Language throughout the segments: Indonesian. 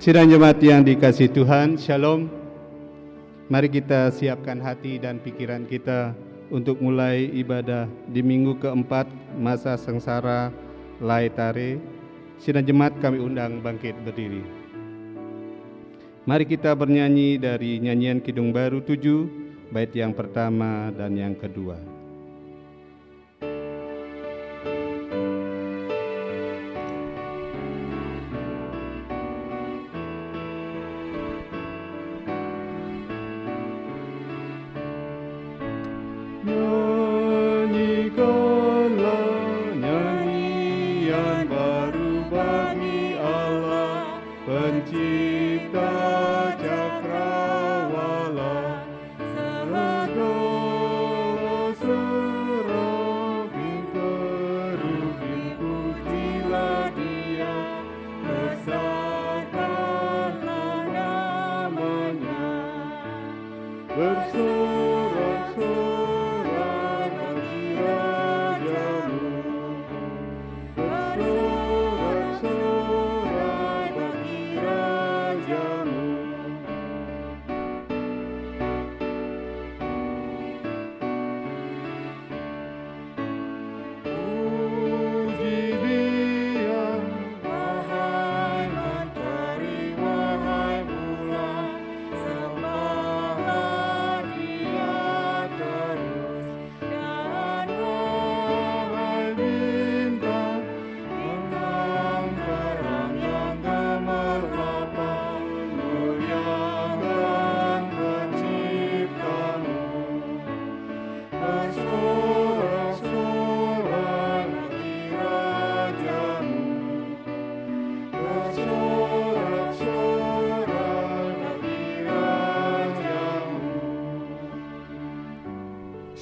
Sidang jemaat yang dikasihi Tuhan, Shalom. Mari kita siapkan hati dan pikiran kita untuk mulai ibadah di minggu keempat masa sengsara Laetare. Sidang jemaat kami undang bangkit berdiri. Mari kita bernyanyi dari nyanyian Kidung Baru 7, bait yang pertama dan yang kedua.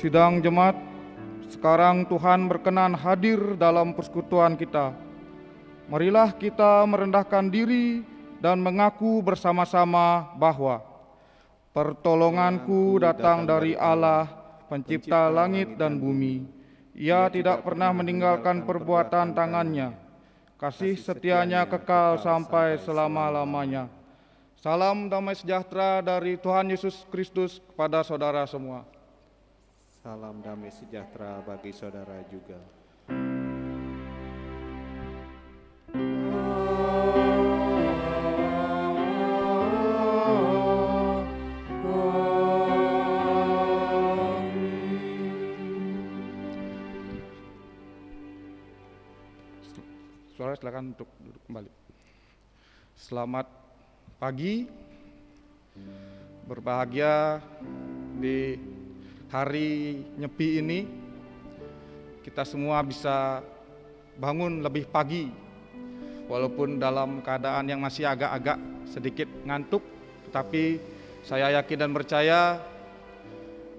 Sidang jemaat, sekarang Tuhan berkenan hadir dalam persekutuan kita. Marilah kita merendahkan diri dan mengaku bersama-sama bahwa pertolonganku datang dari Allah, pencipta langit dan bumi. Ia tidak pernah meninggalkan perbuatan tangannya. Kasih setianya kekal sampai selama-lamanya. Salam damai sejahtera dari Tuhan Yesus Kristus kepada saudara semua. Salam damai sejahtera bagi saudara juga. Saudara silakan untuk duduk kembali. Selamat pagi, berbahagia di hari Nyepi ini kita semua bisa bangun lebih pagi walaupun dalam keadaan yang masih agak-agak sedikit ngantuk, tetapi saya yakin dan percaya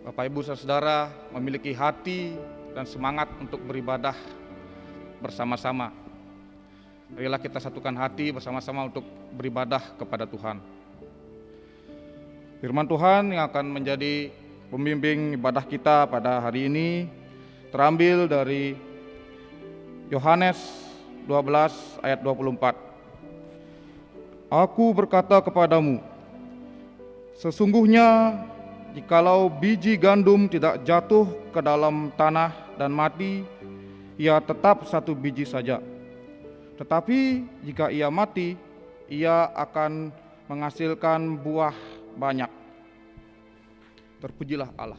Bapak Ibu Saudara memiliki hati dan semangat untuk beribadah bersama-sama. Marilah kita satukan hati bersama-sama untuk beribadah kepada Tuhan. Firman Tuhan yang akan menjadi pembimbing ibadah kita pada hari ini terambil dari Yohanes 12 ayat 24. Aku berkata kepadamu, sesungguhnya jikalau biji gandum tidak jatuh ke dalam tanah dan mati, ia tetap satu biji saja. Tetapi jika ia mati, ia akan menghasilkan buah banyak. Terpujilah Allah.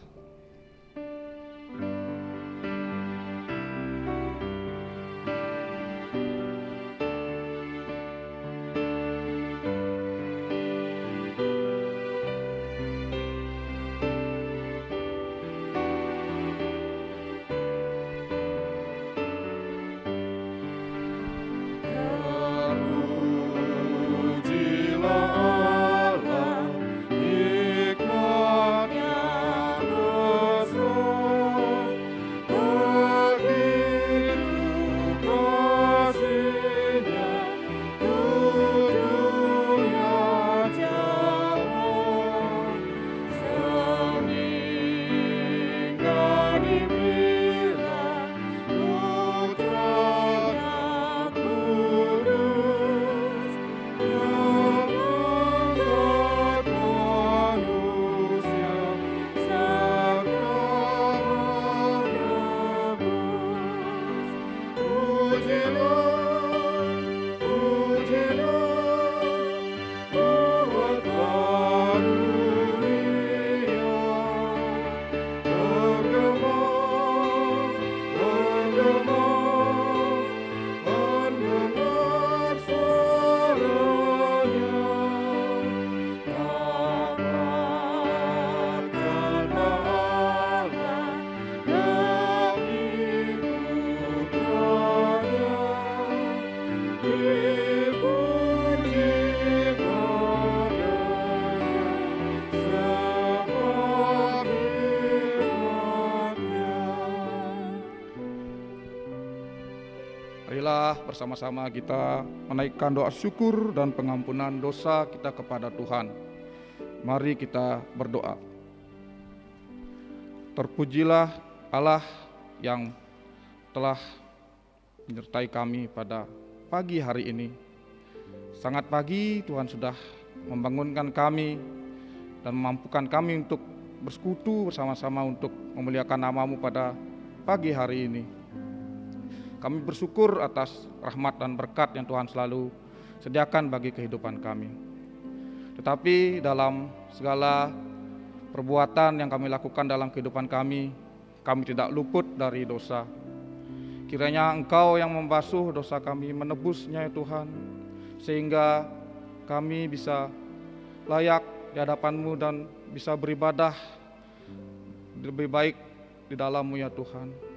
Marilah bersama-sama kita menaikkan doa syukur dan pengampunan dosa kita kepada Tuhan. Mari kita berdoa. Terpujilah Allah yang telah menyertai kami pada pagi hari ini. Sangat pagi Tuhan sudah membangunkan kami dan memampukan kami untuk bersekutu bersama-sama untuk memuliakan nama-Mu pada pagi hari ini. Kami bersyukur atas rahmat dan berkat yang Tuhan selalu sediakan bagi kehidupan kami. Tetapi dalam segala perbuatan yang kami lakukan dalam kehidupan kami tidak luput dari dosa. Kiranya Engkau yang membasuh dosa kami, menebusnya ya Tuhan, sehingga kami bisa layak di hadapan-Mu dan bisa beribadah lebih baik di dalam-Mu ya Tuhan.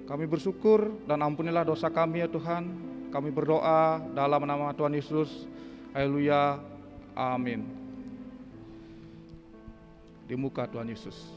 Kami bersyukur dan ampunilah dosa kami ya Tuhan. Kami berdoa dalam nama Tuhan Yesus. Haleluya. Amin. Di muka Tuhan Yesus.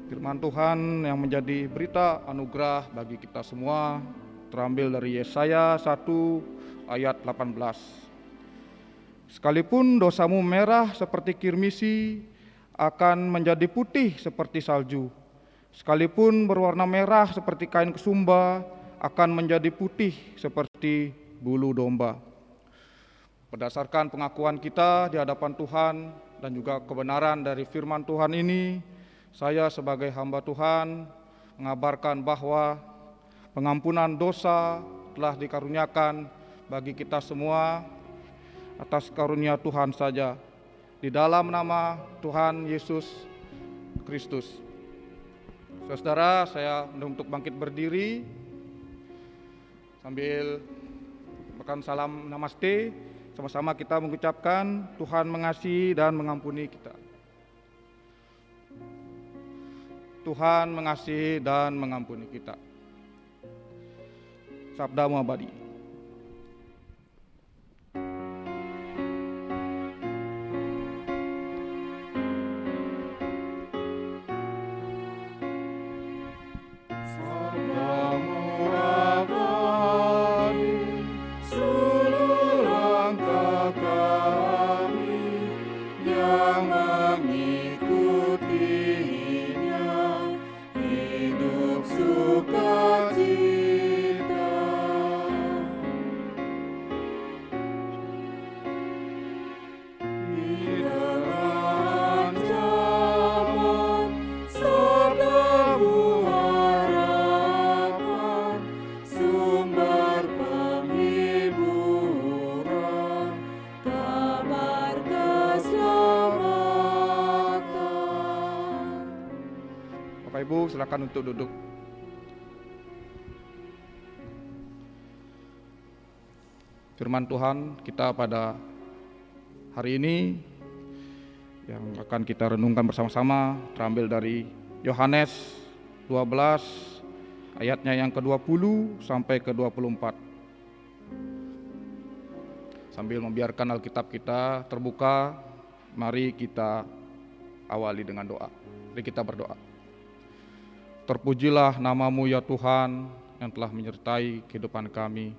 Firman Tuhan yang menjadi berita anugerah bagi kita semua terambil dari Yesaya 1 ayat 18. Sekalipun dosamu merah seperti kirmisi, akan menjadi putih seperti salju. Sekalipun berwarna merah seperti kain kesumba, akan menjadi putih seperti bulu domba. Berdasarkan pengakuan kita di hadapan Tuhan dan juga kebenaran dari firman Tuhan ini, saya sebagai hamba Tuhan mengabarkan bahwa pengampunan dosa telah dikaruniakan bagi kita semua atas karunia Tuhan saja di dalam nama Tuhan Yesus Kristus. Saudara, saya untuk bangkit berdiri sambil makan salam namaste. Sama-sama kita mengucapkan Tuhan mengasihi dan mengampuni kita. Tuhan mengasihi dan mengampuni kita. Sabda-Mu abadi. Sabda-Mu abadi, seluruh langkah kami yang mengikutinya, hidup sukacita. Di tengah ancaman, sabda-Mu harapan, sumber penghiburan, kabar keselamatan. Bapak Ibu, silakan untuk duduk. Firman Tuhan kita pada hari ini yang akan kita renungkan bersama-sama terambil dari Yohanes 12 ayatnya yang ke-20 sampai ke-24. Sambil membiarkan Alkitab kita terbuka, mari kita awali dengan doa. Mari kita berdoa. Terpujilah nama-Mu ya Tuhan yang telah menyertai kehidupan kami.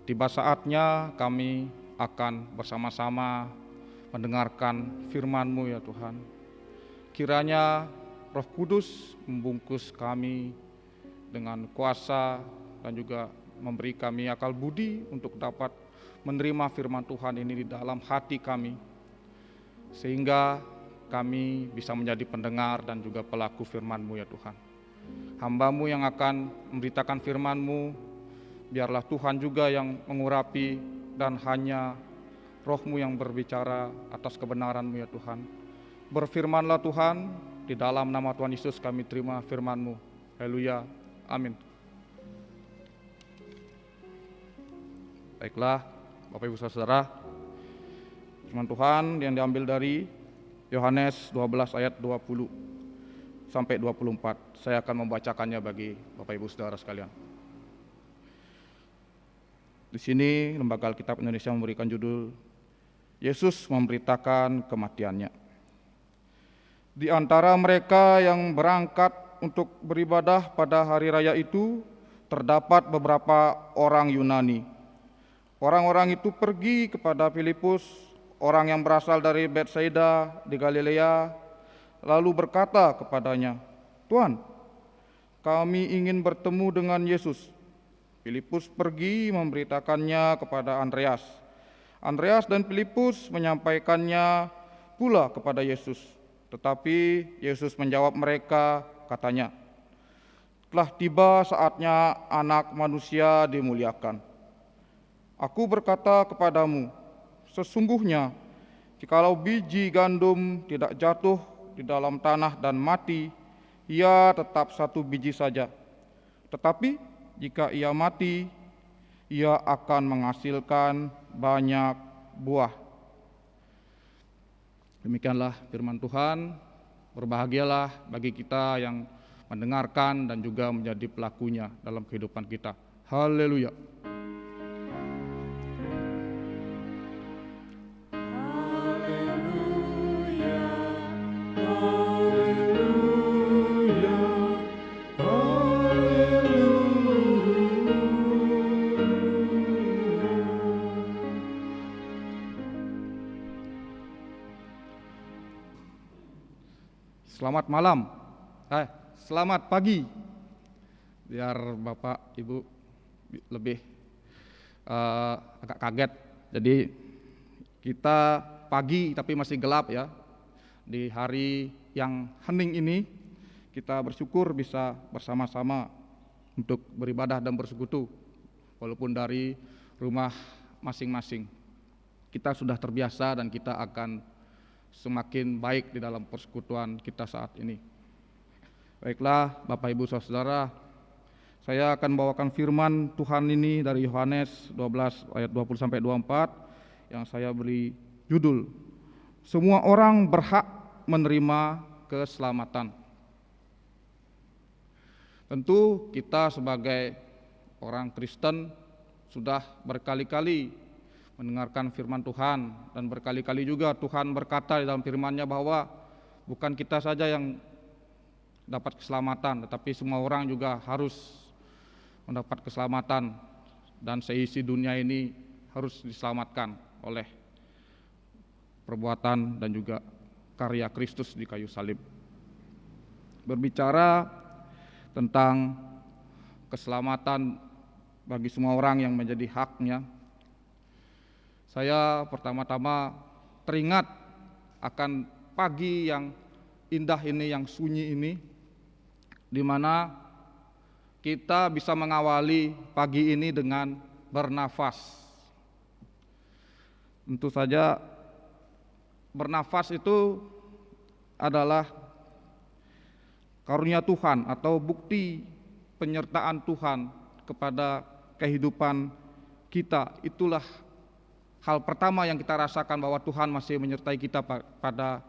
Tiba saatnya kami akan bersama-sama mendengarkan firman-Mu ya Tuhan. Kiranya Roh Kudus membungkus kami dengan kuasa dan juga memberi kami akal budi untuk dapat menerima firman Tuhan ini di dalam hati kami, sehingga kami bisa menjadi pendengar dan juga pelaku firman-Mu ya Tuhan. Hamba-Mu yang akan memberitakan firman-Mu, biarlah Tuhan juga yang mengurapi dan hanya Roh-Mu yang berbicara atas kebenaran-Mu ya Tuhan. Berfirmanlah Tuhan, di dalam nama Tuhan Yesus kami terima firman-Mu. Haleluya, amin. Baiklah Bapak Ibu Saudara, firman Tuhan yang diambil dari Yohanes 12 ayat 20 sampai 24. Saya akan membacakannya bagi Bapak Ibu Saudara sekalian. Di sini Lembaga Alkitab Indonesia memberikan judul Yesus memberitakan kematiannya. Di antara mereka yang berangkat untuk beribadah pada hari raya itu terdapat beberapa orang Yunani. Orang-orang itu pergi kepada Filipus, orang yang berasal dari Betsaida di Galilea, lalu berkata kepadanya, "Tuan, kami ingin bertemu dengan Yesus." Filipus pergi memberitakannya kepada Andreas. Andreas dan Filipus menyampaikannya pula kepada Yesus. Tetapi Yesus menjawab mereka, katanya, "Telah tiba saatnya Anak Manusia dimuliakan. Aku berkata kepadamu, sesungguhnya jikalau biji gandum tidak jatuh di dalam tanah dan mati, ia tetap satu biji saja. Tetapi jika ia mati, ia akan menghasilkan banyak buah." Demikianlah firman Tuhan. Berbahagialah bagi kita yang mendengarkan dan juga menjadi pelakunya dalam kehidupan kita. Haleluya. Selamat malam, selamat pagi, biar Bapak Ibu lebih agak kaget. Jadi kita pagi tapi masih gelap ya. Di hari yang hening ini kita bersyukur bisa bersama-sama untuk beribadah dan bersekutu walaupun dari rumah masing-masing. Kita sudah terbiasa dan kita akan semakin baik di dalam persekutuan kita saat ini. Baiklah Bapak Ibu Saudara, saya akan bawakan firman Tuhan ini dari Yohanes 12 ayat 20 sampai 24 yang saya beri judul Semua Orang Berhak Menerima Keselamatan. Tentu kita sebagai orang Kristen sudah berkali-kali mendengarkan firman Tuhan, dan berkali-kali juga Tuhan berkata di dalam firman-Nya bahwa bukan kita saja yang dapat keselamatan, tetapi semua orang juga harus mendapat keselamatan, dan seisi dunia ini harus diselamatkan oleh perbuatan dan juga karya Kristus di kayu salib. Berbicara tentang keselamatan bagi semua orang yang menjadi haknya, saya pertama-tama teringat akan pagi yang indah ini, yang sunyi ini, di mana kita bisa mengawali pagi ini dengan bernafas. Tentu saja bernafas itu adalah karunia Tuhan atau bukti penyertaan Tuhan kepada kehidupan kita. Itulah hal pertama yang kita rasakan bahwa Tuhan masih menyertai kita pada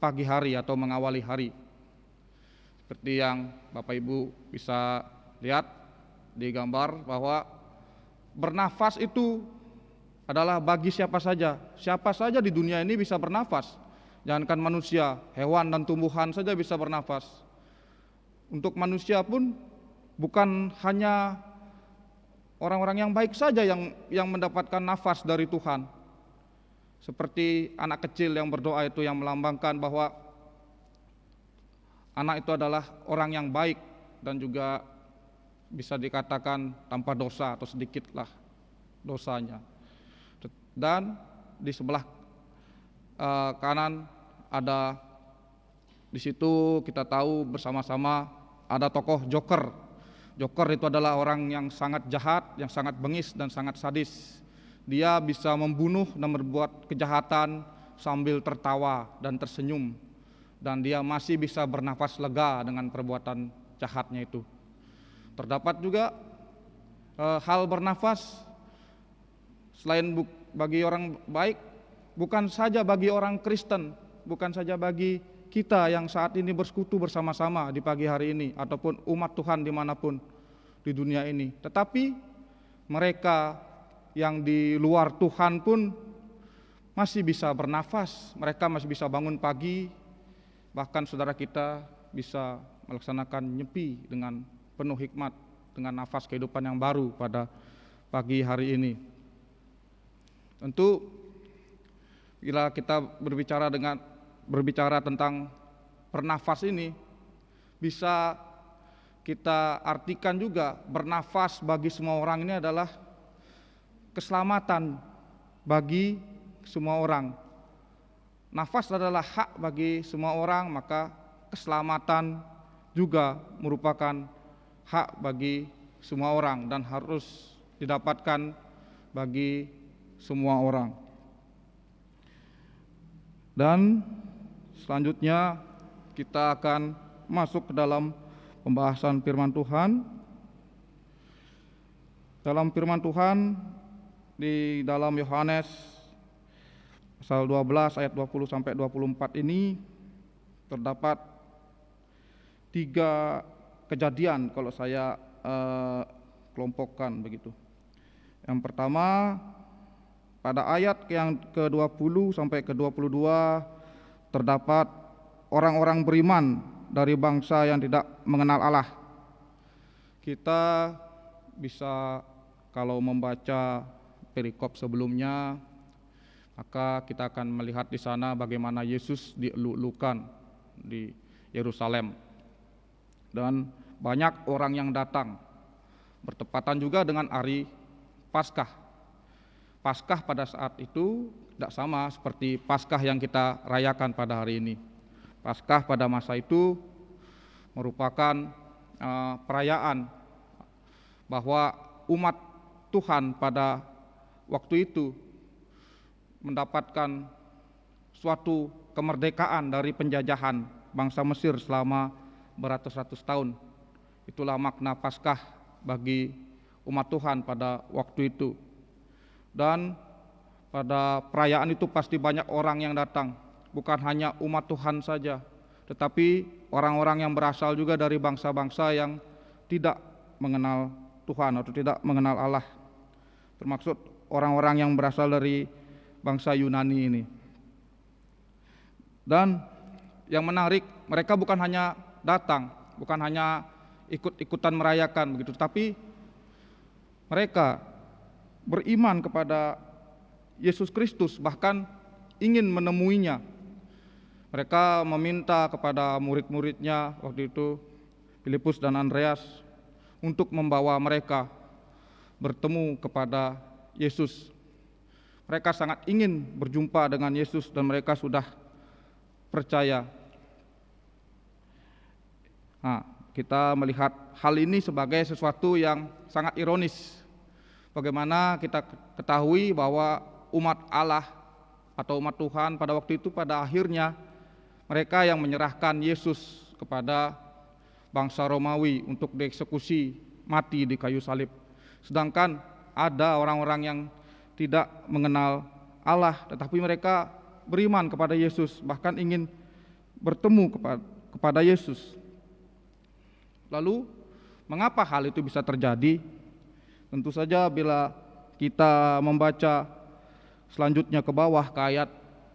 pagi hari atau mengawali hari. Seperti yang Bapak Ibu bisa lihat di gambar bahwa bernafas itu adalah bagi siapa saja. Siapa saja di dunia ini bisa bernafas. Jangankan manusia, hewan dan tumbuhan saja bisa bernafas. Untuk manusia pun bukan hanya orang-orang yang baik saja yang mendapatkan nafas dari Tuhan. Seperti anak kecil yang berdoa itu, yang melambangkan bahwa anak itu adalah orang yang baik dan juga bisa dikatakan tanpa dosa atau sedikitlah dosanya. Dan di sebelah kanan ada, di situ kita tahu bersama-sama ada tokoh Joker. Joker itu adalah orang yang sangat jahat, yang sangat bengis dan sangat sadis. Dia bisa membunuh dan berbuat kejahatan sambil tertawa dan tersenyum. Dan dia masih bisa bernafas lega dengan perbuatan jahatnya itu. Terdapat juga hal bernafas selain bagi orang baik, bukan saja bagi orang Kristen, bukan saja bagi kita yang saat ini bersekutu bersama-sama di pagi hari ini, ataupun umat Tuhan dimanapun di dunia ini, tetapi mereka yang di luar Tuhan pun masih bisa bernafas, mereka masih bisa bangun pagi, bahkan saudara kita bisa melaksanakan nyepi dengan penuh hikmat, dengan nafas kehidupan yang baru pada pagi hari ini. Tentu bila kita berbicara tentang bernafas ini, bisa kita artikan juga bernafas bagi semua orang ini adalah keselamatan bagi semua orang. Nafas adalah hak bagi semua orang, maka keselamatan juga merupakan hak bagi semua orang dan harus didapatkan bagi semua orang. Dan selanjutnya kita akan masuk ke dalam pembahasan firman Tuhan. Dalam firman Tuhan di dalam Yohanes pasal 12 ayat 20 sampai 24 ini terdapat 3 kejadian kalau saya kelompokkan begitu. Yang pertama, pada ayat yang ke-20 sampai ke-22 terdapat orang-orang beriman dari bangsa yang tidak mengenal Allah. Kita bisa kalau membaca perikop sebelumnya, maka kita akan melihat di sana bagaimana Yesus dieluk-elukan di Yerusalem. Dan banyak orang yang datang, bertepatan juga dengan hari Paskah. Paskah pada saat itu tidak sama seperti Paskah yang kita rayakan pada hari ini. Paskah pada masa itu merupakan perayaan bahwa umat Tuhan pada waktu itu mendapatkan suatu kemerdekaan dari penjajahan bangsa Mesir selama beratus-ratus tahun. Itulah makna Paskah bagi umat Tuhan pada waktu itu. Dan pada perayaan itu pasti banyak orang yang datang, bukan hanya umat Tuhan saja, tetapi orang-orang yang berasal juga dari bangsa-bangsa yang tidak mengenal Tuhan atau tidak mengenal Allah, termaksud orang-orang yang berasal dari bangsa Yunani ini. Dan yang menarik, mereka bukan hanya datang, bukan hanya ikut-ikutan merayakan begitu, tapi mereka beriman kepada Yesus Kristus, bahkan ingin menemuinya. Mereka meminta kepada murid-muridnya waktu itu, Filipus dan Andreas, untuk membawa mereka bertemu kepada Yesus. Mereka sangat ingin berjumpa dengan Yesus dan mereka sudah percaya. Nah, kita melihat hal ini sebagai sesuatu yang sangat ironis. Bagaimana kita ketahui bahwa umat Allah atau umat Tuhan pada waktu itu pada akhirnya mereka yang menyerahkan Yesus kepada bangsa Romawi untuk dieksekusi mati di kayu salib. Sedangkan ada orang-orang yang tidak mengenal Allah tetapi mereka beriman kepada Yesus, bahkan ingin bertemu kepada Yesus. Lalu, mengapa hal itu bisa terjadi? Tentu saja bila kita membaca selanjutnya ke bawah ke ayat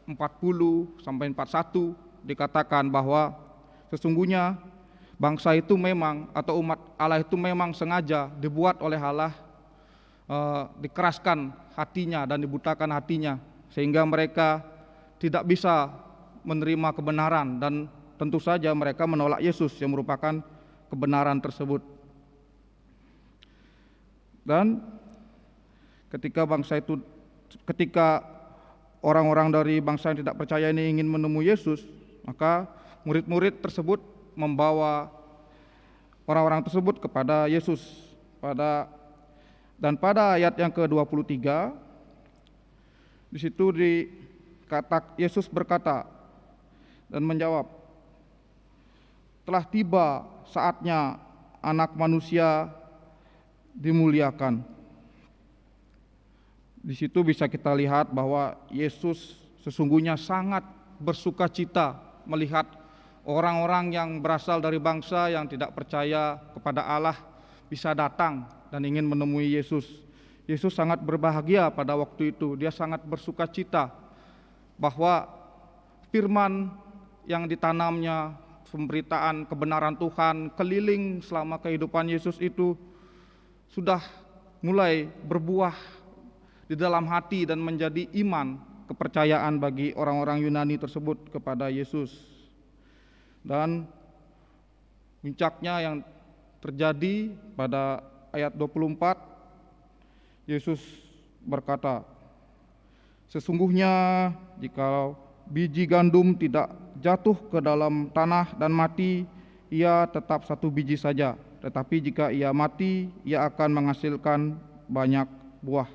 40 sampai 41 dikatakan bahwa sesungguhnya bangsa itu memang atau umat Allah itu memang sengaja dibuat oleh Allah, dikeraskan hatinya dan dibutakan hatinya sehingga mereka tidak bisa menerima kebenaran, dan tentu saja mereka menolak Yesus yang merupakan kebenaran tersebut. Dan ketika orang-orang dari bangsa yang tidak percaya ini ingin menemui Yesus, maka murid-murid tersebut membawa orang-orang tersebut kepada Yesus. Dan pada ayat yang ke-23 di situ Yesus berkata dan menjawab, telah tiba saatnya Anak Manusia dimuliakan. Di situ bisa kita lihat bahwa Yesus sesungguhnya sangat bersukacita melihat orang-orang yang berasal dari bangsa yang tidak percaya kepada Allah bisa datang dan ingin menemui Yesus. Yesus sangat berbahagia pada waktu itu. Dia sangat bersukacita bahwa firman yang ditanamnya, pemberitaan kebenaran Tuhan keliling selama kehidupan Yesus itu sudah mulai berbuah di dalam hati dan menjadi iman, kepercayaan bagi orang-orang Yunani tersebut kepada Yesus. Dan puncaknya yang terjadi pada ayat 24, Yesus berkata, sesungguhnya jika biji gandum tidak jatuh ke dalam tanah dan mati, ia tetap satu biji saja. Tetapi jika ia mati, ia akan menghasilkan banyak buah.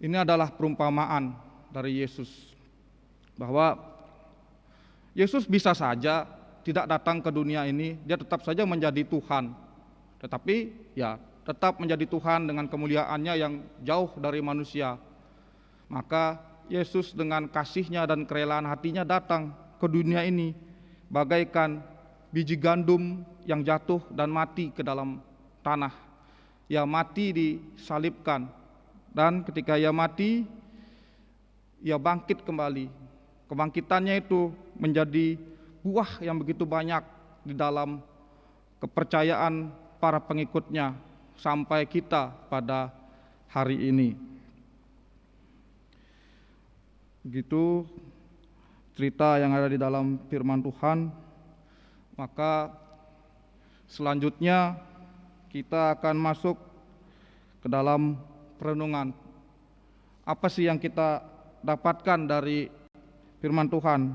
Ini adalah perumpamaan dari Yesus, bahwa Yesus bisa saja tidak datang ke dunia ini, dia tetap saja menjadi Tuhan. Tetapi ya tetap menjadi Tuhan dengan kemuliaannya yang jauh dari manusia. Maka Yesus dengan kasih-Nya dan kerelaan hatinya datang ke dunia ini bagaikan biji gandum yang jatuh dan mati ke dalam tanah. Ia mati disalibkan, dan ketika ia mati, ia bangkit kembali. Kebangkitannya itu menjadi buah yang begitu banyak di dalam kepercayaan para pengikutnya sampai kita pada hari ini. Begitu cerita yang ada di dalam firman Tuhan. Maka selanjutnya kita akan masuk ke dalam perenungan. Apa sih yang kita dapatkan dari firman Tuhan?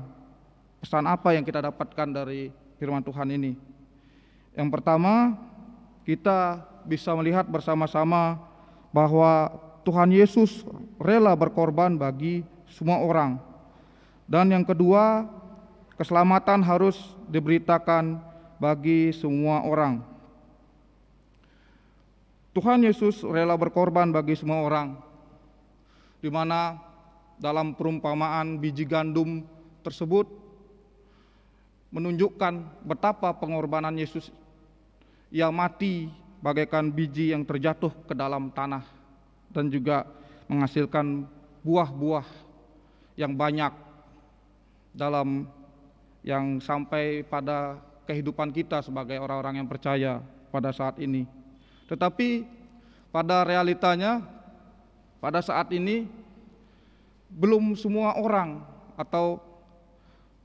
Pesan apa yang kita dapatkan dari firman Tuhan ini? Yang pertama, kita bisa melihat bersama-sama bahwa Tuhan Yesus rela berkorban bagi semua orang. Dan yang kedua, keselamatan harus diberitakan bagi semua orang. Tuhan Yesus rela berkorban bagi semua orang, di mana dalam perumpamaan biji gandum tersebut menunjukkan betapa pengorbanan Yesus. Ia mati bagaikan biji yang terjatuh ke dalam tanah dan juga menghasilkan buah-buah yang banyak dalam yang sampai pada kehidupan kita sebagai orang-orang yang percaya pada saat ini. Tetapi pada realitanya pada saat ini belum semua orang atau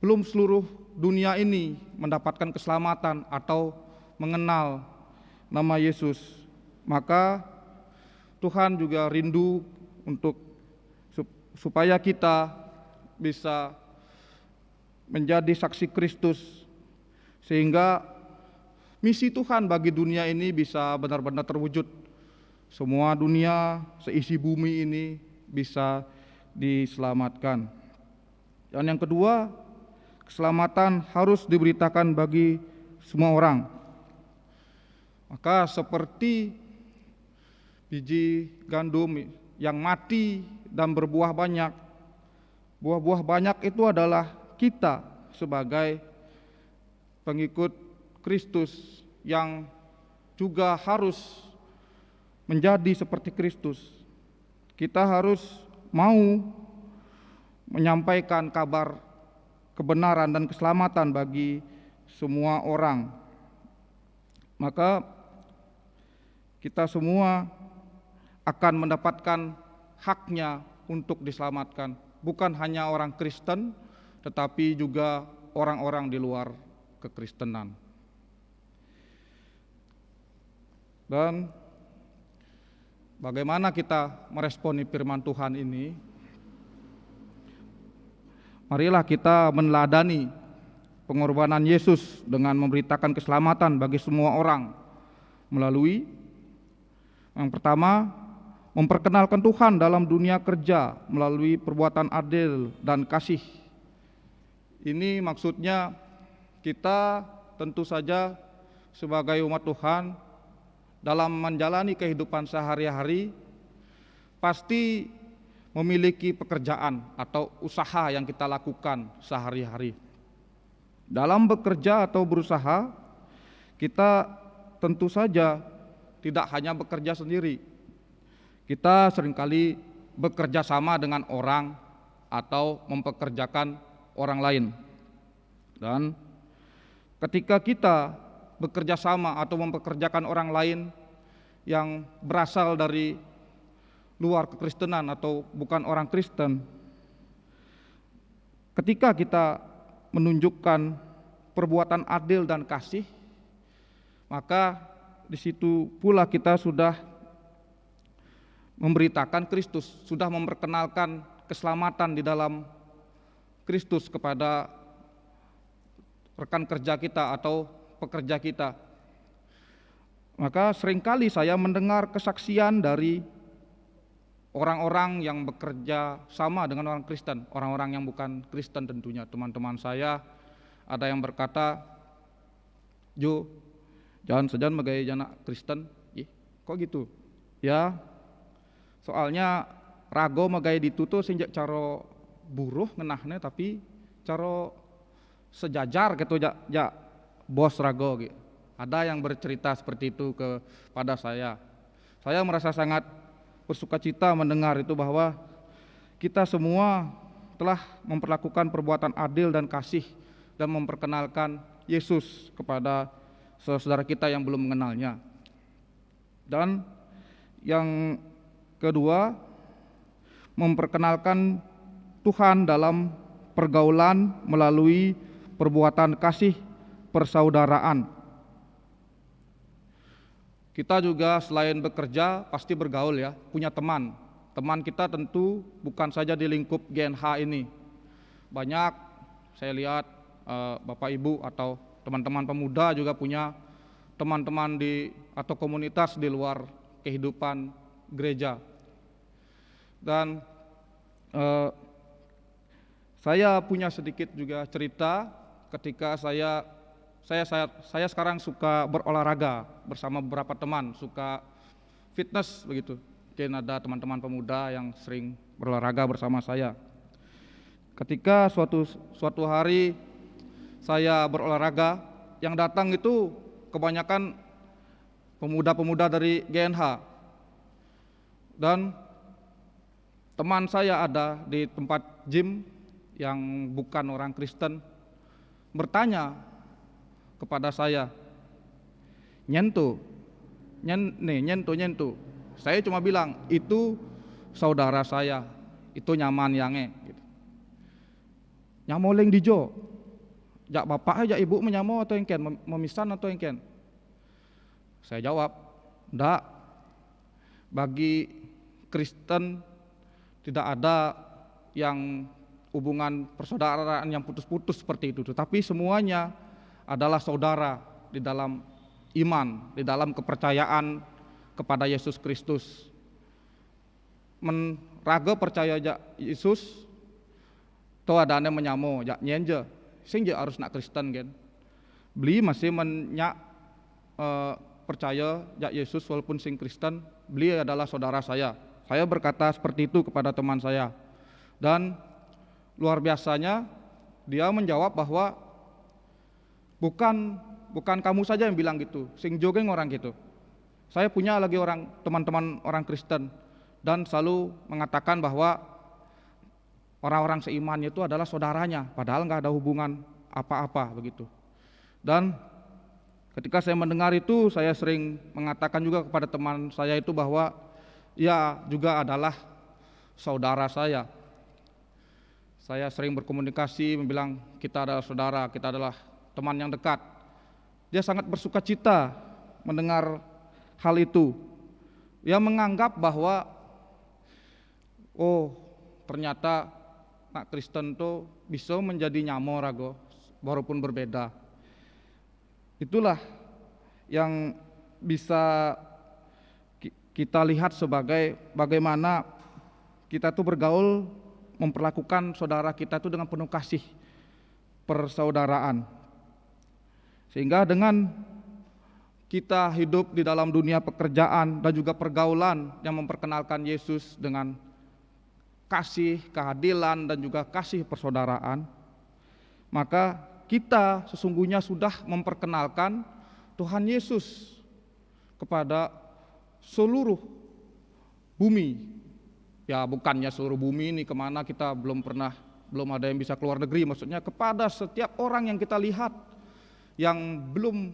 belum seluruh dunia ini mendapatkan keselamatan atau mengenal nama Yesus. Maka Tuhan juga rindu untuk supaya kita bisa menjadi saksi Kristus, sehingga misi Tuhan bagi dunia ini bisa benar-benar terwujud. Semua dunia, seisi bumi ini bisa diselamatkan. Dan yang kedua, keselamatan harus diberitakan bagi semua orang. Maka seperti biji gandum yang mati dan berbuah banyak, buah-buah banyak itu adalah kita sebagai pengikut Kristus, yang juga harus menjadi seperti Kristus. Kita harus mau menyampaikan kabar kebenaran dan keselamatan bagi semua orang. Maka kita semua akan mendapatkan haknya untuk diselamatkan. Bukan hanya orang Kristen, tetapi juga orang-orang di luar kekristenan. Dan bagaimana kita meresponi firman Tuhan ini? Marilah kita meneladani pengorbanan Yesus dengan memberitakan keselamatan bagi semua orang melalui yang pertama, memperkenalkan Tuhan dalam dunia kerja melalui perbuatan adil dan kasih. Ini maksudnya kita tentu saja sebagai umat Tuhan dalam menjalani kehidupan sehari-hari pasti memiliki pekerjaan atau usaha yang kita lakukan sehari-hari. Dalam bekerja atau berusaha, kita tentu saja tidak hanya bekerja sendiri. Kita seringkali bekerja sama dengan orang atau mempekerjakan orang lain. Dan ketika kita bekerja sama atau mempekerjakan orang lain yang berasal dari luar kekristenan atau bukan orang Kristen, ketika kita menunjukkan perbuatan adil dan kasih, maka di situ pula kita sudah memberitakan Kristus, sudah memperkenalkan keselamatan di dalam Kristus kepada rekan kerja kita atau pekerja kita. Maka seringkali saya mendengar kesaksian dari orang-orang yang bekerja sama dengan orang Kristen, orang-orang yang bukan Kristen tentunya. Teman-teman saya ada yang berkata, "Jo, jangan sejan sebagai anak Kristen." Kok gitu? Ya, soalnya rago magai ditutup sejak caro buruh ngenahnya, tapi caro sejajar gitu ya bos rago gitu. Ada yang bercerita seperti itu kepada saya. Saya merasa sangat bersukacita mendengar itu, bahwa kita semua telah memperlakukan perbuatan adil dan kasih dan memperkenalkan Yesus kepada saudara kita yang belum mengenalnya. Dan yang kedua, memperkenalkan Tuhan dalam pergaulan melalui perbuatan kasih persaudaraan. Kita juga selain bekerja pasti bergaul ya, punya teman. Teman kita tentu bukan saja di lingkup GNH ini. Banyak saya lihat Bapak Ibu atau teman-teman pemuda juga punya teman-teman di atau komunitas di luar kehidupan gereja. Dan saya punya sedikit juga cerita ketika saya sekarang suka berolahraga bersama beberapa teman, suka fitness begitu. Mungkin ada teman-teman pemuda yang sering berolahraga bersama saya. Ketika suatu hari saya berolahraga, yang datang itu kebanyakan pemuda-pemuda dari GNH. Dan teman saya ada di tempat gym yang bukan orang Kristen bertanya kepada saya, nyentuh. Saya cuma bilang, itu saudara saya, itu nyaman yange. Gitu. Nyamoleng dijo, jak bapak aja ibu menyamo atau engken, memisan atau engken. Saya jawab, ndak. Bagi Kristen tidak ada yang hubungan persaudaraan yang putus-putus seperti itu, tetapi semuanya adalah saudara di dalam iman, di dalam kepercayaan kepada Yesus Kristus. Menraga percaya jak Yesus, to adane menyamo jak nyenje, sing je harus nak Kristen kan. Beli masih percaya jak Yesus walaupun sing Kristen, beli adalah saudara saya. Saya berkata seperti itu kepada teman saya. Dan luar biasanya dia menjawab bahwa bukan bukan kamu saja yang bilang gitu, sing jogeng orang gitu. Saya punya lagi teman-teman orang Kristen dan selalu mengatakan bahwa orang-orang seimannya itu adalah saudaranya, padahal nggak ada hubungan apa-apa begitu. Dan ketika saya mendengar itu, saya sering mengatakan juga kepada teman saya itu bahwa ia juga adalah saudara saya. Saya sering berkomunikasi, membilang kita adalah saudara, kita adalah teman yang dekat. Dia sangat bersuka cita mendengar hal itu. Dia menganggap bahwa ternyata nak Kristen itu bisa menjadi nyamo rago, walaupun berbeda. Itulah yang bisa kita lihat sebagai bagaimana kita tuh bergaul, memperlakukan saudara kita itu dengan penuh kasih persaudaraan. Sehingga dengan kita hidup di dalam dunia pekerjaan dan juga pergaulan yang memperkenalkan Yesus dengan kasih, keadilan dan juga kasih persaudaraan, maka kita sesungguhnya sudah memperkenalkan Tuhan Yesus kepada seluruh bumi. Ya bukannya seluruh bumi ini kemana kita belum ada yang bisa keluar negeri, maksudnya kepada setiap orang yang kita lihat yang belum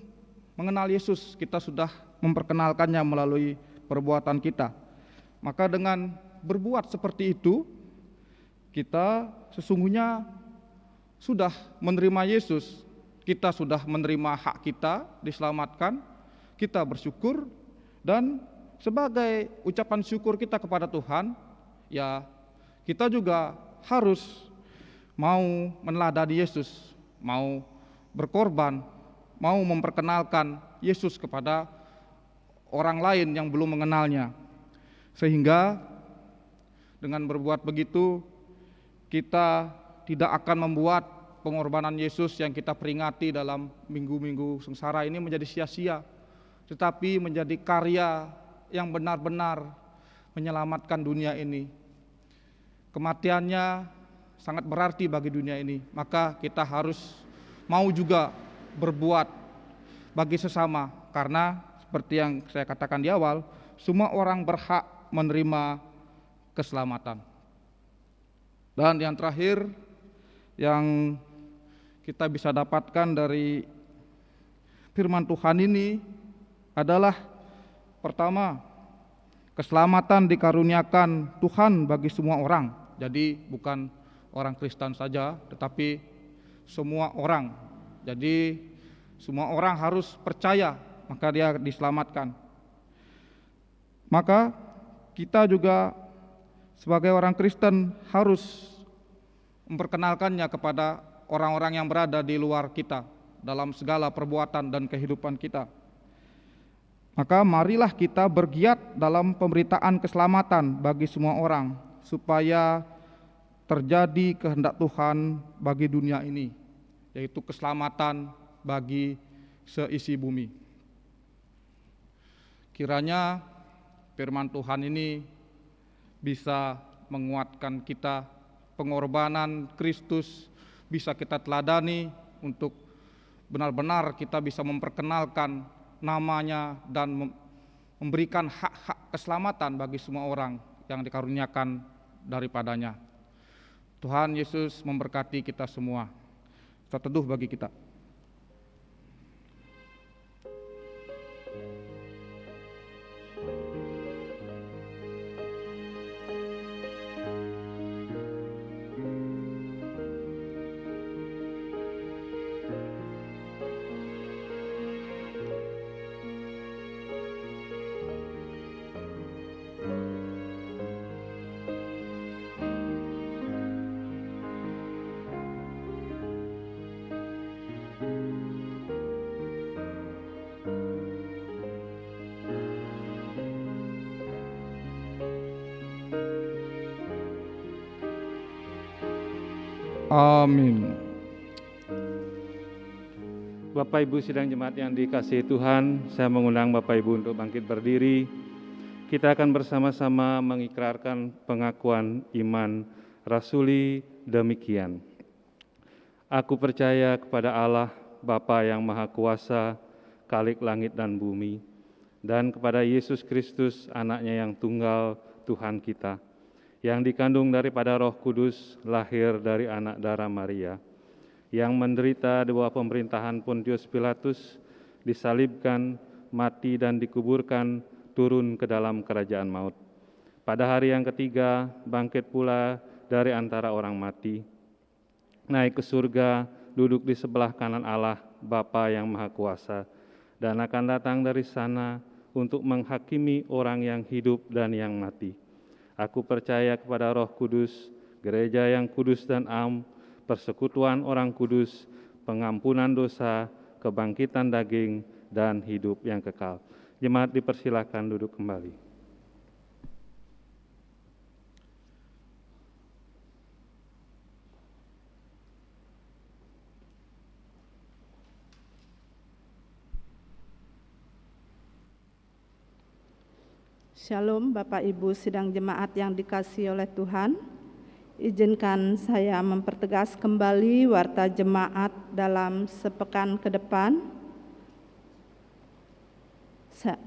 mengenal Yesus, kita sudah memperkenalkannya melalui perbuatan kita. Maka dengan berbuat seperti itu, kita sesungguhnya sudah menerima Yesus, kita sudah menerima hak kita, diselamatkan, kita bersyukur, dan sebagai ucapan syukur kita kepada Tuhan, ya kita juga harus mau meneladani Yesus, mau berkorban, mau memperkenalkan Yesus kepada orang lain yang belum mengenalnya. Sehingga dengan berbuat begitu, kita tidak akan membuat pengorbanan Yesus yang kita peringati dalam minggu-minggu sengsara ini menjadi sia-sia, tetapi menjadi karya yang benar-benar menyelamatkan dunia ini. Kematiannya sangat berarti bagi dunia ini, maka kita harus mau juga berbuat bagi sesama, karena seperti yang saya katakan di awal, semua orang berhak menerima keselamatan. Dan yang terakhir yang kita bisa dapatkan dari firman Tuhan ini adalah pertama, keselamatan dikaruniakan Tuhan bagi semua orang. Jadi bukan orang Kristen saja, tetapi semua orang. Jadi semua orang harus percaya, maka dia diselamatkan. Maka kita juga sebagai orang Kristen harus memperkenalkannya kepada orang-orang yang berada di luar kita dalam segala perbuatan dan kehidupan kita. Maka marilah kita bergiat dalam pemberitaan keselamatan bagi semua orang, supaya terjadi kehendak Tuhan bagi dunia ini, yaitu keselamatan bagi seisi bumi. Kiranya firman Tuhan ini bisa menguatkan kita, pengorbanan Kristus bisa kita teladani untuk benar-benar kita bisa memperkenalkan namanya dan memberikan hak-hak keselamatan bagi semua orang yang dikaruniakan daripadanya. Tuhan Yesus memberkati kita semua. Kita teduh bagi kita. Amin. Bapak Ibu sidang jemaat yang dikasihi Tuhan, saya mengundang Bapak Ibu untuk bangkit berdiri. Kita akan bersama-sama mengikrarkan pengakuan iman rasuli demikian. Aku percaya kepada Allah, Bapa yang Maha Kuasa, Khalik langit dan bumi, dan kepada Yesus Kristus, anaknya yang tunggal, Tuhan kita, yang dikandung daripada Roh Kudus, lahir dari anak darah Maria, yang menderita di bawah pemerintahan Pontius Pilatus, disalibkan, mati dan dikuburkan, turun ke dalam kerajaan maut. Pada hari yang ketiga, bangkit pula dari antara orang mati, naik ke surga, duduk di sebelah kanan Allah, Bapa yang Maha Kuasa, dan akan datang dari sana untuk menghakimi orang yang hidup dan yang mati. Aku percaya kepada Roh Kudus, gereja yang kudus dan am, persekutuan orang kudus, pengampunan dosa, kebangkitan daging, dan hidup yang kekal. Jemaat dipersilakan duduk kembali. Shalom Bapak Ibu sidang jemaat yang dikasihi oleh Tuhan. Izinkan saya mempertegas kembali warta jemaat dalam sepekan ke depan.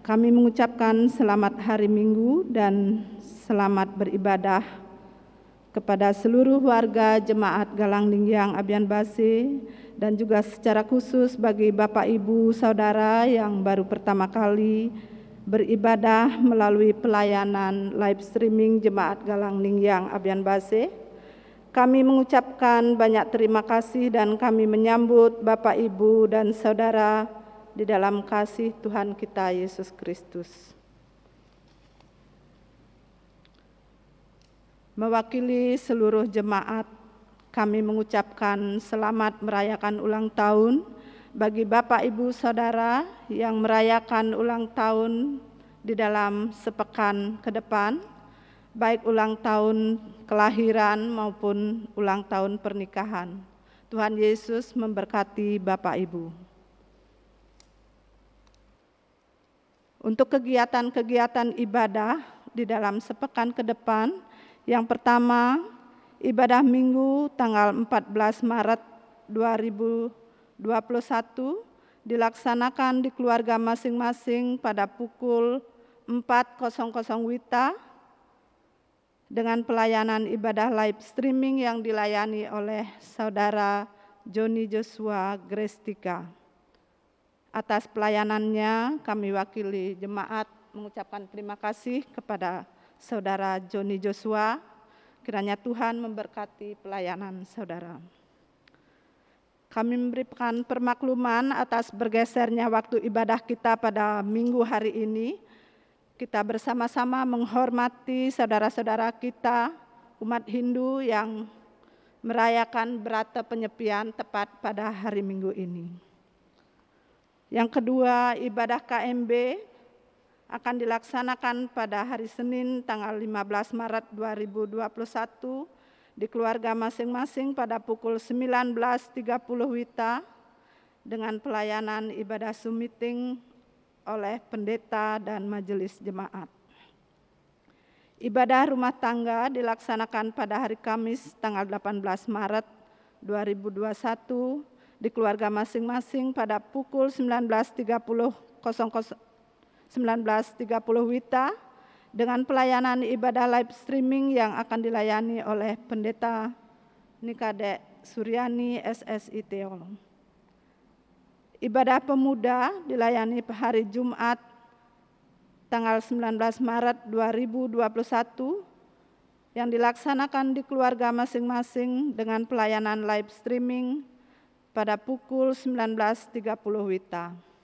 Kami mengucapkan selamat hari Minggu dan selamat beribadah kepada seluruh warga jemaat Galang Lingyang Abian Base dan juga secara khusus bagi Bapak Ibu Saudara yang baru pertama kali beribadah melalui pelayanan live streaming Jemaat Galang Lingyang Abian Base. Kami mengucapkan banyak terima kasih dan kami menyambut Bapak, Ibu, dan Saudara di dalam kasih Tuhan kita Yesus Kristus. Mewakili seluruh jemaat, kami mengucapkan selamat merayakan ulang tahun bagi Bapak, Ibu, Saudara yang merayakan ulang tahun di dalam sepekan ke depan, baik ulang tahun kelahiran maupun ulang tahun pernikahan. Tuhan Yesus memberkati Bapak, Ibu. Untuk kegiatan-kegiatan ibadah di dalam sepekan ke depan, yang pertama, ibadah Minggu tanggal 14 Maret 2021 dilaksanakan di keluarga masing-masing pada pukul 4.00 WITA dengan pelayanan ibadah live streaming yang dilayani oleh Saudara Joni Joshua Grestika. Atas pelayanannya kami wakili jemaat mengucapkan terima kasih kepada Saudara Joni Joshua. Kiranya Tuhan memberkati pelayanan saudara. Kami memberikan permakluman atas bergesernya waktu ibadah kita pada minggu hari ini. Kita bersama-sama menghormati saudara-saudara kita, umat Hindu yang merayakan Brata Penyepian tepat pada hari Minggu ini. Yang kedua, ibadah KMB akan dilaksanakan pada hari Senin tanggal 15 Maret 2021 di keluarga masing-masing pada pukul 19.30 WITA dengan pelayanan ibadah Zoom-meeting oleh pendeta dan majelis jemaat. Ibadah rumah tangga dilaksanakan pada hari Kamis tanggal 18 Maret 2021 di keluarga masing-masing pada pukul 19.30 WITA dengan pelayanan ibadah live streaming yang akan dilayani oleh Pendeta Nikade Suryani SSI Teol. Ibadah pemuda dilayani hari Jumat tanggal 19 Maret 2021 yang dilaksanakan di keluarga masing-masing dengan pelayanan live streaming pada pukul 19.30 WITA.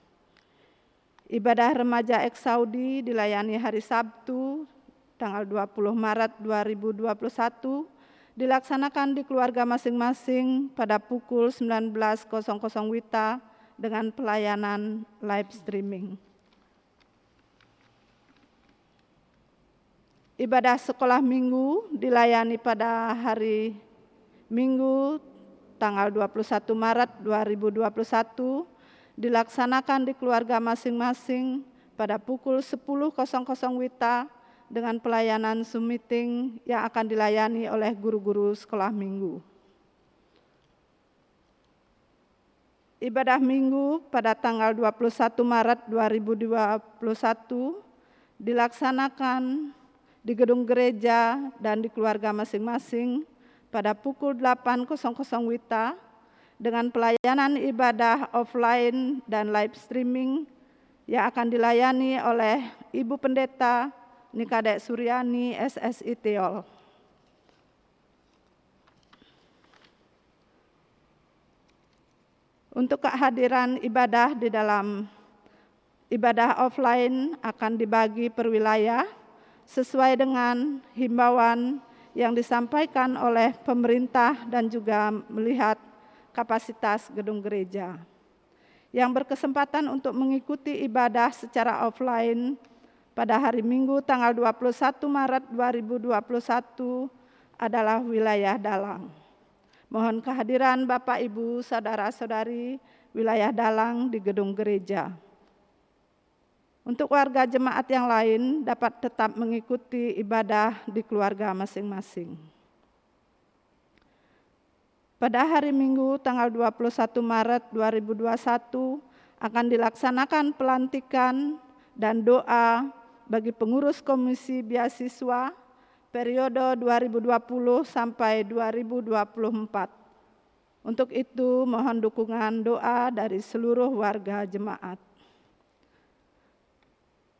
Ibadah remaja Eksaudi dilayani hari Sabtu tanggal 20 Maret 2021 dilaksanakan di keluarga masing-masing pada pukul 19.00 WITA dengan pelayanan live streaming. Ibadah sekolah minggu dilayani pada hari Minggu tanggal 21 Maret 2021 dilaksanakan di keluarga masing-masing pada pukul 10.00 WITA dengan pelayanan Zoom meeting yang akan dilayani oleh guru-guru sekolah minggu. ibadah Minggu pada tanggal 21 Maret 2021 dilaksanakan di gedung gereja dan di keluarga masing-masing pada pukul 8.00 WITA dengan pelayanan ibadah offline dan live streaming yang akan dilayani oleh Ibu Pendeta Nikadek Suryani SSI Teol. Untuk kehadiran ibadah di dalam ibadah offline akan dibagi per wilayah sesuai dengan himbauan yang disampaikan oleh pemerintah dan juga melihat kapasitas gedung gereja. Yang berkesempatan untuk mengikuti ibadah secara offline pada hari Minggu tanggal 21 Maret 2021 adalah wilayah Dalang. Mohon kehadiran Bapak, Ibu, Saudara-saudari wilayah Dalang di gedung gereja. Untuk warga jemaat yang lain dapat tetap mengikuti ibadah di keluarga masing-masing. Pada hari Minggu tanggal 21 Maret 2021 akan dilaksanakan pelantikan dan doa bagi pengurus Komisi Beasiswa periode 2020 sampai 2024. Untuk itu mohon dukungan doa dari seluruh warga jemaat.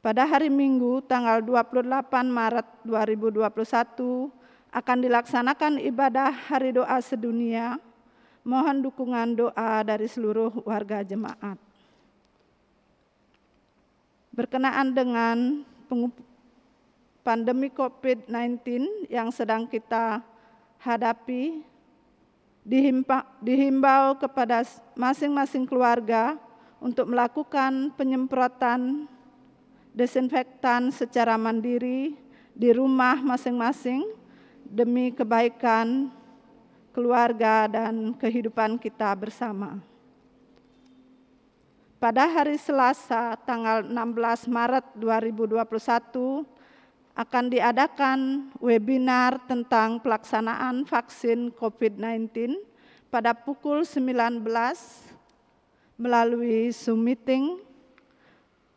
Pada hari Minggu tanggal 28 Maret 2021 akan dilaksanakan ibadah Hari Doa Sedunia. Mohon dukungan doa dari seluruh warga jemaat. Berkenaan dengan pandemi COVID-19 yang sedang kita hadapi, dihimbau kepada masing-masing keluarga untuk melakukan penyemprotan desinfektan secara mandiri di rumah masing-masing demi kebaikan keluarga dan kehidupan kita bersama. Pada hari Selasa tanggal 16 Maret 2021 akan diadakan webinar tentang pelaksanaan vaksin COVID-19 pada pukul 19 melalui Zoom meeting.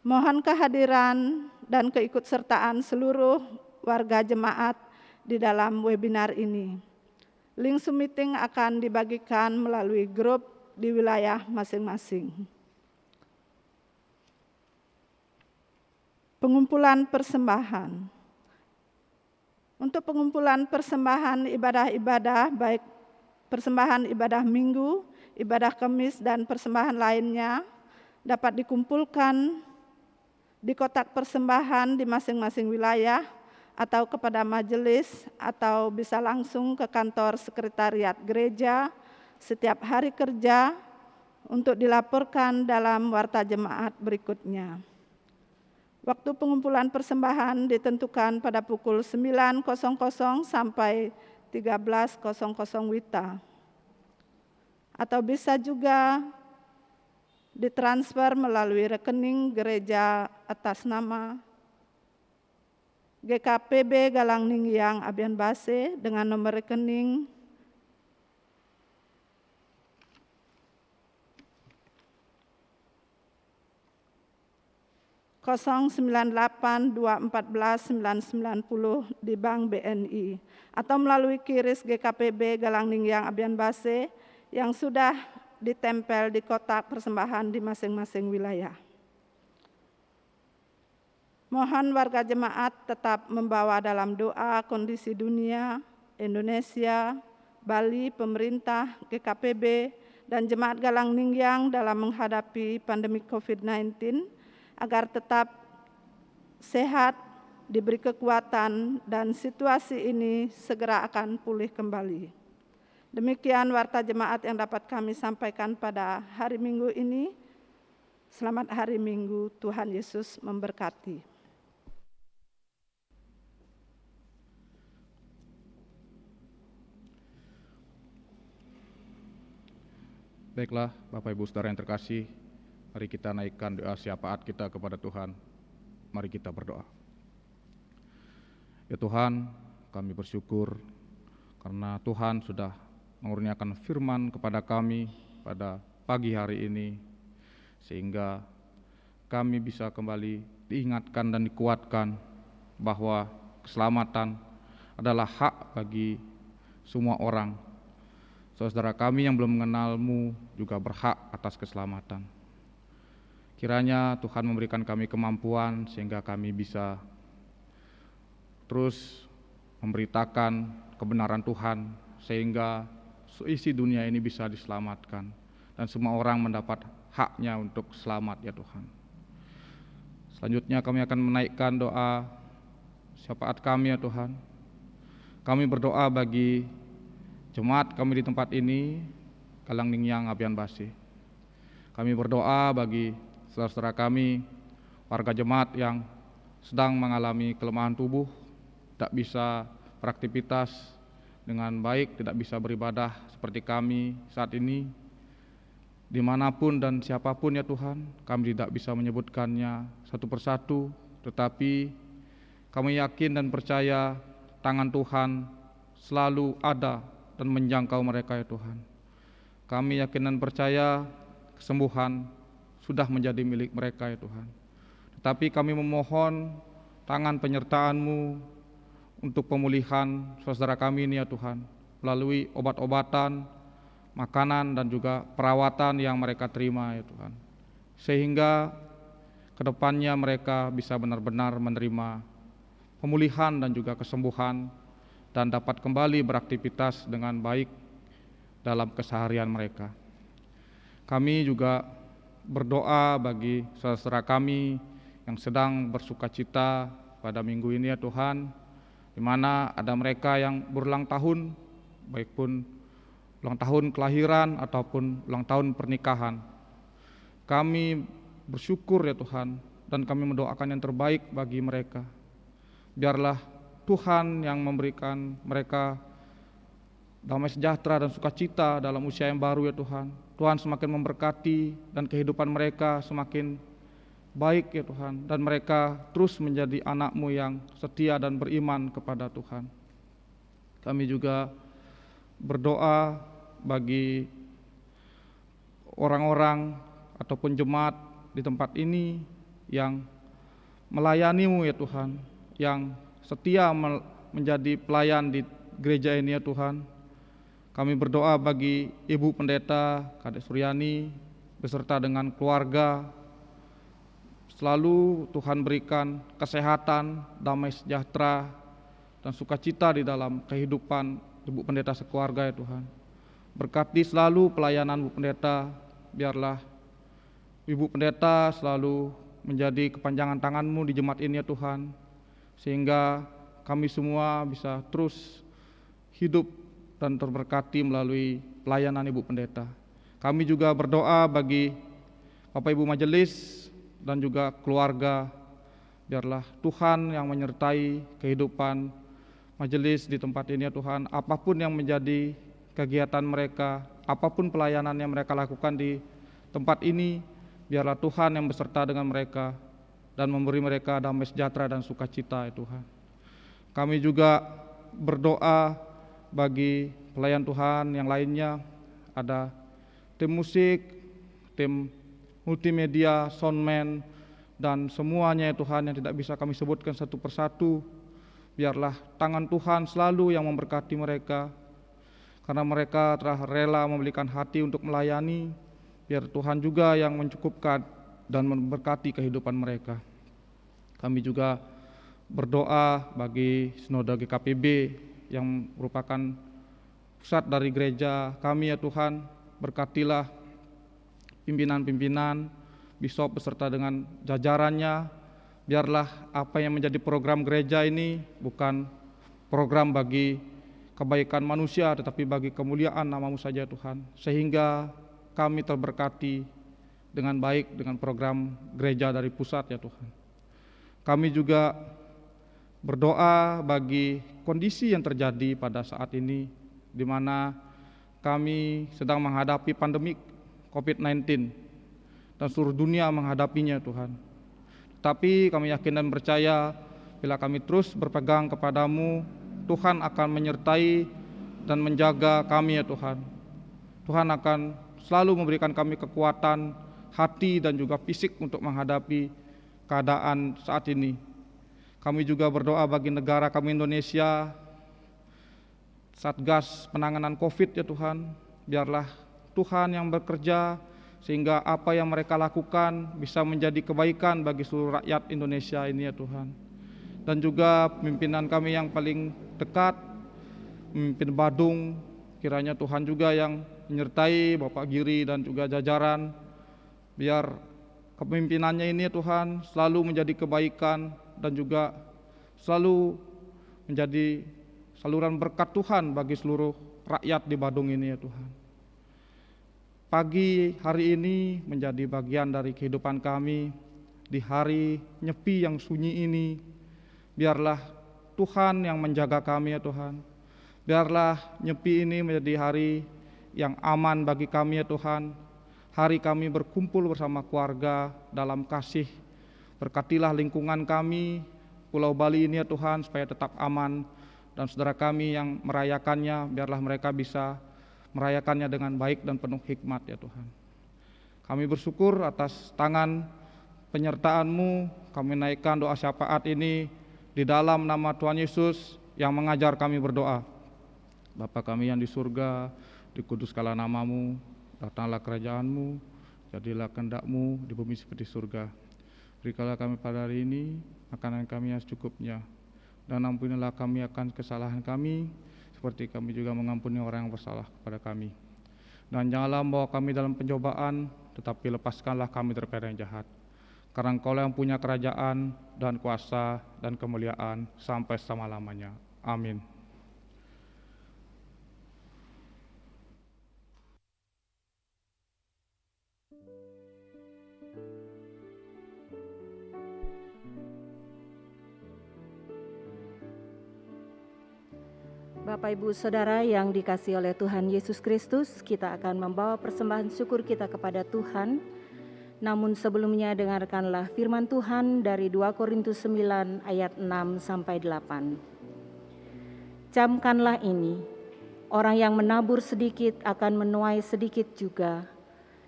Mohon kehadiran dan keikutsertaan seluruh warga jemaat di dalam webinar ini. Link Zoom meeting akan dibagikan melalui grup di wilayah masing-masing. Pengumpulan persembahan. Untuk pengumpulan persembahan ibadah-ibadah, baik persembahan ibadah Minggu, ibadah Kamis, dan persembahan lainnya, dapat dikumpulkan di kotak persembahan di masing-masing wilayah, atau kepada majelis, atau bisa langsung ke kantor sekretariat gereja setiap hari kerja untuk dilaporkan dalam warta jemaat berikutnya. Waktu pengumpulan persembahan ditentukan pada pukul 9.00 sampai 13.00 WITA. Atau bisa juga ditransfer melalui rekening gereja atas nama GKPB Galang Ningyang Abian Base dengan nomor rekening 098241990 di Bank BNI atau melalui QRIS GKPB Galang Ningyang Abian Base yang sudah ditempel di kotak persembahan di masing-masing wilayah. Mohon warga jemaat tetap membawa dalam doa kondisi dunia, Indonesia, Bali, pemerintah, GKPB, dan Jemaat Galang Ningyang dalam menghadapi pandemi COVID-19 agar tetap sehat, diberi kekuatan, dan situasi ini segera akan pulih kembali. Demikian warta jemaat yang dapat kami sampaikan pada hari Minggu ini. Selamat hari Minggu, Tuhan Yesus memberkati. Baiklah, Bapak Ibu Saudara yang terkasih, mari kita naikkan doa syafaat kita kepada Tuhan. Mari kita berdoa. Ya Tuhan, kami bersyukur karena Tuhan sudah mengurniakan firman kepada kami pada pagi hari ini, sehingga kami bisa kembali diingatkan dan dikuatkan bahwa keselamatan adalah hak bagi semua orang. Saudara kami yang belum mengenal-Mu juga berhak atas keselamatan. Kiranya Tuhan memberikan kami kemampuan sehingga kami bisa terus memberitakan kebenaran Tuhan, sehingga seisi dunia ini bisa diselamatkan dan semua orang mendapat haknya untuk selamat ya Tuhan. Selanjutnya kami akan menaikkan doa syafaat kami ya Tuhan. Kami berdoa bagi jemaat kami di tempat ini, Galangningyang Abian Base. Kami berdoa bagi saudara-saudara kami, warga jemaat yang sedang mengalami kelemahan tubuh, tidak bisa beraktivitas dengan baik, tidak bisa beribadah seperti kami saat ini. Dimanapun dan siapapun ya Tuhan, kami tidak bisa menyebutkannya satu persatu, tetapi kami yakin dan percaya tangan Tuhan selalu ada dan menjangkau mereka ya Tuhan. Kami yakin dan percaya kesembuhan sudah menjadi milik mereka ya Tuhan. Tetapi kami memohon tangan penyertaan-Mu untuk pemulihan saudara kami ini ya Tuhan, melalui obat-obatan, makanan dan juga perawatan yang mereka terima ya Tuhan. Sehingga kedepannya mereka bisa benar-benar menerima pemulihan dan juga kesembuhan dan dapat kembali beraktivitas dengan baik dalam keseharian mereka. Kami juga berdoa bagi saudara kami yang sedang bersukacita pada minggu ini ya Tuhan, di mana ada mereka yang berulang tahun, baik pun ulang tahun kelahiran ataupun ulang tahun pernikahan. Kami bersyukur ya Tuhan, dan kami mendoakan yang terbaik bagi mereka. Biarlah Tuhan yang memberikan mereka damai sejahtera dan sukacita dalam usia yang baru ya Tuhan. Tuhan semakin memberkati dan kehidupan mereka semakin baik ya Tuhan, dan mereka terus menjadi anak-Mu yang setia dan beriman kepada Tuhan. Kami juga berdoa bagi orang-orang ataupun jemaat di tempat ini yang melayani-Mu ya Tuhan, yang setia menjadi pelayan di gereja ini ya Tuhan. Kami berdoa bagi Ibu Pendeta Kadek Suryani beserta dengan keluarga. Selalu Tuhan berikan kesehatan, damai sejahtera, dan sukacita di dalam kehidupan Ibu Pendeta sekeluarga ya Tuhan. Berkati selalu pelayanan Ibu Pendeta, biarlah Ibu Pendeta selalu menjadi kepanjangan tangan-Mu di jemaat ini ya Tuhan, sehingga kami semua bisa terus hidup dan terberkati melalui pelayanan Ibu Pendeta. Kami juga berdoa bagi Bapak Ibu Majelis dan juga keluarga, biarlah Tuhan yang menyertai kehidupan majelis di tempat ini ya Tuhan. Apapun yang menjadi kegiatan mereka, apapun pelayanan yang mereka lakukan di tempat ini, biarlah Tuhan yang beserta dengan mereka dan memberi mereka damai sejahtera dan sukacita ya Tuhan. Kami juga berdoa bagi pelayan Tuhan yang lainnya, ada tim musik, tim multimedia, soundman, dan semuanya ya Tuhan yang tidak bisa kami sebutkan satu persatu. Biarlah tangan Tuhan selalu yang memberkati mereka, karena mereka telah rela memberikan hati untuk melayani. Biar Tuhan juga yang mencukupkan dan memberkati kehidupan mereka. Kami juga berdoa bagi Sinode GKPB yang merupakan pusat dari gereja kami ya Tuhan. Berkatilah pimpinan-pimpinan, bisop beserta dengan jajarannya. Biarlah apa yang menjadi program gereja ini bukan program bagi kebaikan manusia, tetapi bagi kemuliaan nama-Mu saja Tuhan. Sehingga kami terberkati dengan baik dengan program gereja dari pusat ya Tuhan. Kami juga berdoa bagi kondisi yang terjadi pada saat ini, di mana kami sedang menghadapi pandemi COVID-19 dan seluruh dunia menghadapinya Tuhan. Tapi kami yakin dan percaya bila kami terus berpegang kepada-Mu, Tuhan akan menyertai dan menjaga kami ya Tuhan. Tuhan akan selalu memberikan kami kekuatan hati dan juga fisik untuk menghadapi keadaan saat ini. Kami juga berdoa bagi negara kami Indonesia, Satgas penanganan COVID ya Tuhan, biarlah Tuhan yang bekerja sehingga apa yang mereka lakukan bisa menjadi kebaikan bagi seluruh rakyat Indonesia ini ya Tuhan. Dan juga pimpinan kami yang paling dekat, pemimpin Badung, kiranya Tuhan juga yang menyertai Bapak Giri dan juga jajaran, biar kepemimpinannya ini ya Tuhan selalu menjadi kebaikan dan juga selalu menjadi saluran berkat Tuhan bagi seluruh rakyat di Badung ini ya Tuhan. Pagi hari ini menjadi bagian dari kehidupan kami. Di hari nyepi yang sunyi ini, biarlah Tuhan yang menjaga kami ya Tuhan. Biarlah nyepi ini menjadi hari yang aman bagi kami ya Tuhan. Hari kami berkumpul bersama keluarga dalam kasih. Berkatilah lingkungan kami, Pulau Bali ini ya Tuhan, supaya tetap aman. Dan saudara kami yang merayakannya, biarlah mereka bisa merayakannya dengan baik dan penuh hikmat ya Tuhan. Kami bersyukur atas tangan penyertaan-Mu. Kami naikkan doa syafaat ini di dalam nama Tuhan Yesus yang mengajar kami berdoa. Bapa kami yang di surga, dikuduskanlah nama-Mu, datanglah kerajaan-Mu, jadilah kehendak-Mu di bumi seperti surga. Berikanlah kami pada hari ini makanan kami yang secukupnya, dan ampunilah kami akan kesalahan kami, seperti kami juga mengampuni orang yang bersalah kepada kami. Dan janganlah membawa kami dalam pencobaan, tetapi lepaskanlah kami daripada yang jahat. Karena Engkau yang punya kerajaan dan kuasa dan kemuliaan sampai selama-lamanya. Amin. Bapak, Ibu, Saudara yang dikasihi oleh Tuhan Yesus Kristus, kita akan membawa persembahan syukur kita kepada Tuhan. Namun sebelumnya dengarkanlah firman Tuhan dari 2 Korintus 9 ayat 6 sampai 8. Camkanlah ini, orang yang menabur sedikit akan menuai sedikit juga,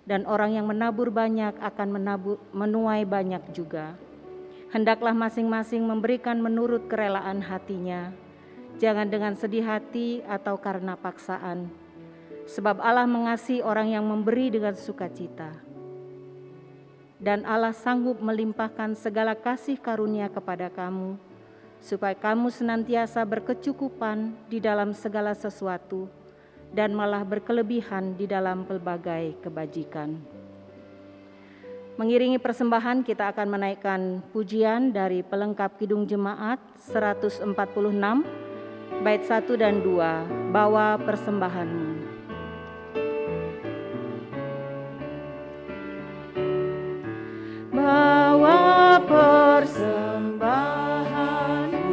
dan orang yang menabur banyak akan menuai banyak juga. Hendaklah masing-masing memberikan menurut kerelaan hatinya, jangan dengan sedih hati atau karena paksaan, sebab Allah mengasihi orang yang memberi dengan sukacita. Dan Allah sanggup melimpahkan segala kasih karunia kepada kamu, supaya kamu senantiasa berkecukupan di dalam segala sesuatu, dan malah berkelebihan di dalam pelbagai kebajikan. Mengiringi persembahan, kita akan menaikkan pujian dari pelengkap Kidung Jemaat 146, bait 1 dan 2, bawa persembahanmu. Bawa persembahanmu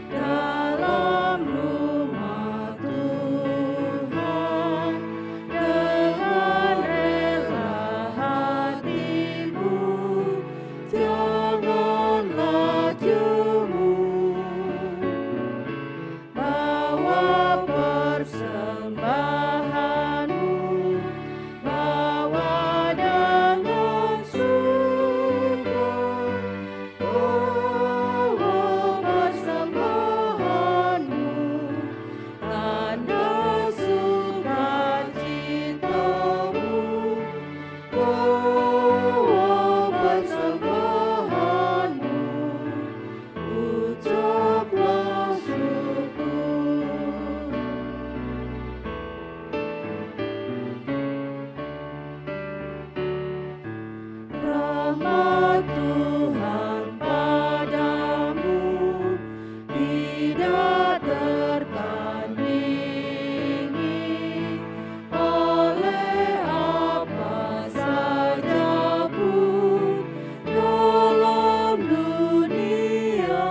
dalam rumah Tuhan, dengan rela hatimu, janganlah jemu. Bawa persembahanmu, bawa dengan syukur. Bawa persembahanmu, tanda sukacitamu. Bawa persembahanmu, ucaplah syukur. Rahmat Tuhan padamu tidak tertandingi oleh apa saja pun dalam dunia.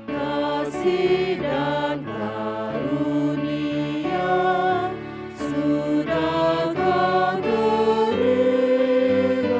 Kasih dan karunia sudah Kau terima.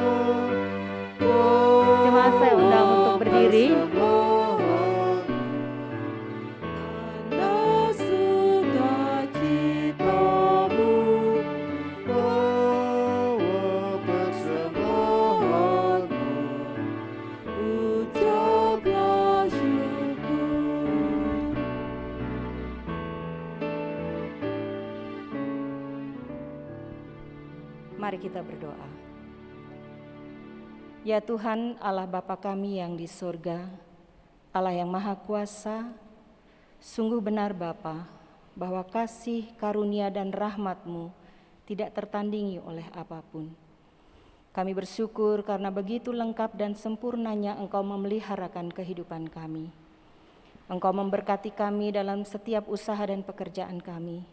Mari kita berdoa. Ya Tuhan, Allah Bapa kami yang di surga, Allah yang Maha Kuasa, sungguh benar Bapa, bahwa kasih, karunia, dan rahmat-Mu tidak tertandingi oleh apapun. Kami bersyukur karena begitu lengkap dan sempurnanya Engkau memeliharakan kehidupan kami. Engkau memberkati kami dalam setiap usaha dan pekerjaan kami,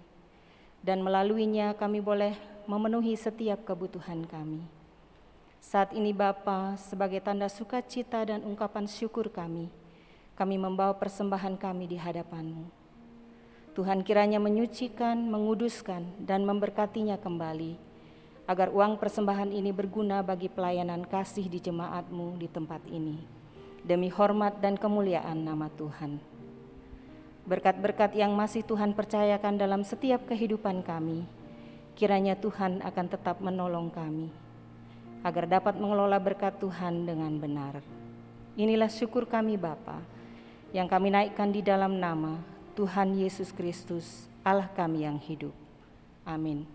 dan melaluinya kami boleh memenuhi setiap kebutuhan kami. Saat ini Bapa, sebagai tanda sukacita dan ungkapan syukur kami membawa persembahan kami di hadapan-Mu. Tuhan kiranya menyucikan, menguduskan, dan memberkatinya kembali, agar uang persembahan ini berguna bagi pelayanan kasih di jemaat-Mu di tempat ini, demi hormat dan kemuliaan nama Tuhan. Berkat-berkat yang masih Tuhan percayakan dalam setiap kehidupan kami, kiranya Tuhan akan tetap menolong kami, agar dapat mengelola berkat Tuhan dengan benar. Inilah syukur kami Bapa, yang kami naikkan di dalam nama Tuhan Yesus Kristus, Allah kami yang hidup. Amin.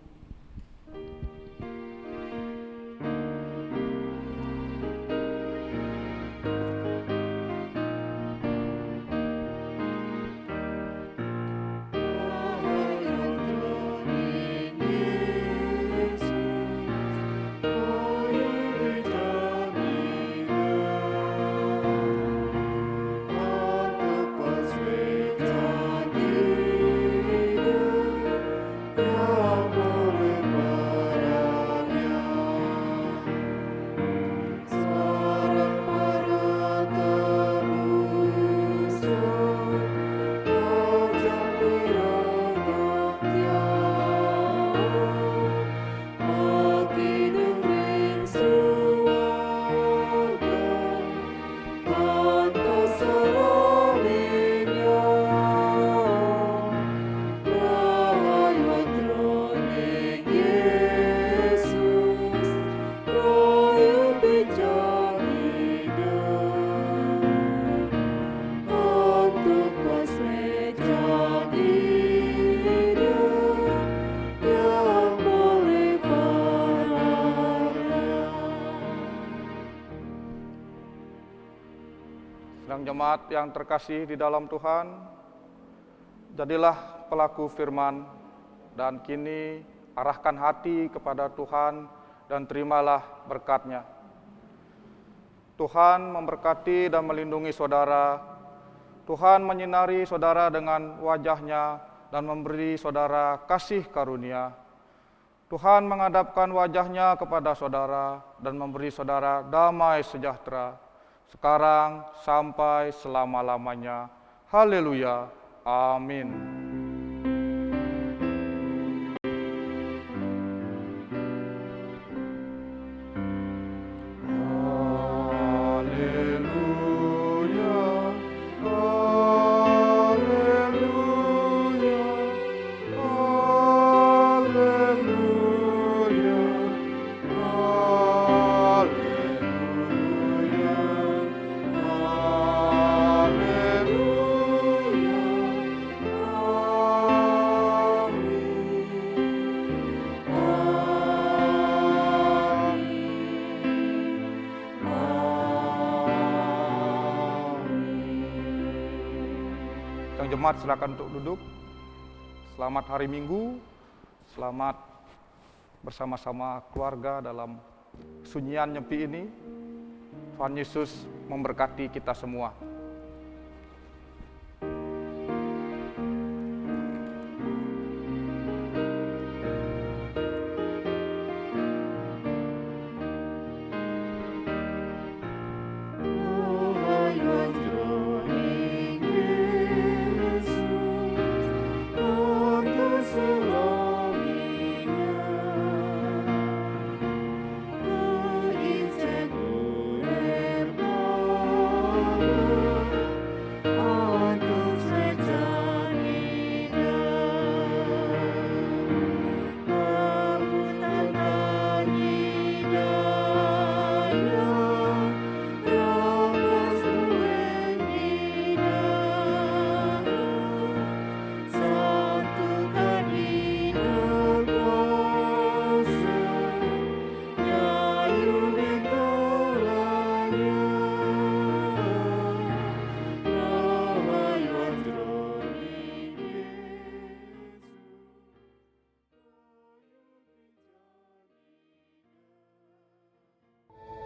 Sedang jemaat yang terkasih di dalam Tuhan, jadilah pelaku firman dan kini arahkan hati kepada Tuhan dan terimalah berkat-Nya. Tuhan memberkati dan melindungi saudara. Tuhan menyinari saudara dengan wajah-Nya dan memberi saudara kasih karunia. Tuhan menghadapkan wajah-Nya kepada saudara dan memberi saudara damai sejahtera, sekarang sampai selama-lamanya. Haleluya. Amin. Jemaat silakan untuk duduk. Selamat hari Minggu, selamat bersama-sama keluarga dalam sunyian nyepi ini. Tuhan Yesus memberkati kita semua. Amen.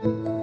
Tuhan.